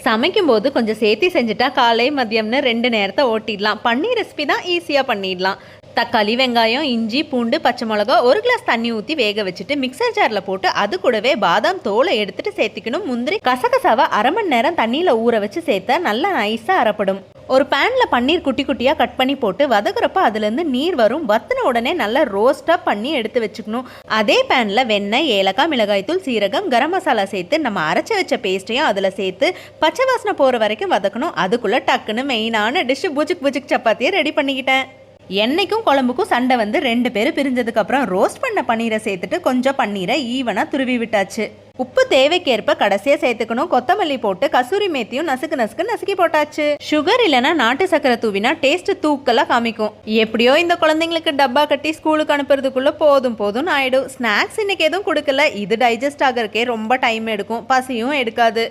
சமைக்கும்போது கொஞ்சம் சேர்த்து செஞ்சுட்டா காலை மதியம்னு 2 நேரத்தை ஓட்டிடலாம். பன்னீர் ரெசிபி தான் ஈஸியாக பண்ணிடலாம். தக்காளி, வெங்காயம், இஞ்சி, பூண்டு, பச்சை மிளகா, 1 கிளாஸ் தண்ணி ஊற்றி வேக வச்சுட்டு மிக்சர் ஜாரில் போட்டு அது கூடவே பாதாம் தோலை எடுத்துட்டு சேர்த்துக்கணும். முந்திரி, கசகசாவை அரை மணி நேரம் தண்ணியில் ஊற வச்சு சேர்த்தா நல்லா நைஸாக அரைப்படும். ஒரு பேனில் பன்னீர் குட்டி குட்டியாக கட் பண்ணி போட்டு வதக்குறப்ப அதுலேருந்து நீர் வரும். வத்தின உடனே நல்லா ரோஸ்ட்டாக பண்ணி எடுத்து வச்சுக்கணும். அதே பேனில் வெண்ணெய், ஏலக்காய், மிளகாய்த்தூள், சீரகம், கரம் மசாலா சேர்த்து நம்ம அரைச்சி வச்ச பேஸ்ட்டையும் அதில் சேர்த்து பச்சை வாசனை போகிற வரைக்கும் வதக்கணும். அதுக்குள்ளே டக்குன்னு மெயினான டிஷ்ஷு புஜுக் புஜுக் சப்பாத்தியை ரெடி பண்ணிக்கிட்டேன். எண்ணெய்க்கும் குழம்புக்கும் சண்டை வந்து 2 பேர் பிரிஞ்சதுக்கப்புறம் ரோஸ்ட் பண்ண பன்னீரை சேர்த்துட்டு கொஞ்சம் பன்னீரை ஈவனாக துருவி விட்டாச்சு. உப்பு தேவைக்கேற்ப கடைசியாக சேர்த்துக்கணும். கொத்தமல்லி போட்டு கசூரி மேத்தியும் நசுக்கு போட்டாச்சு. சுகர் இல்லைன்னா நாட்டு சக்கரை தூவினா டேஸ்ட் தூக்கலாக காமிக்கும். எப்படியோ இந்த குழந்தைங்களுக்கு டப்பா கட்டி ஸ்கூலுக்கு அனுப்புறதுக்குள்ள போதும்னு ஆயிடும். ஸ்நாக்ஸ் இன்னைக்கு எதுவும் கொடுக்கல. இது டைஜஸ்ட் ஆகிறதுக்கே ரொம்ப டைம் எடுக்கும், பசியும் எடுக்காது.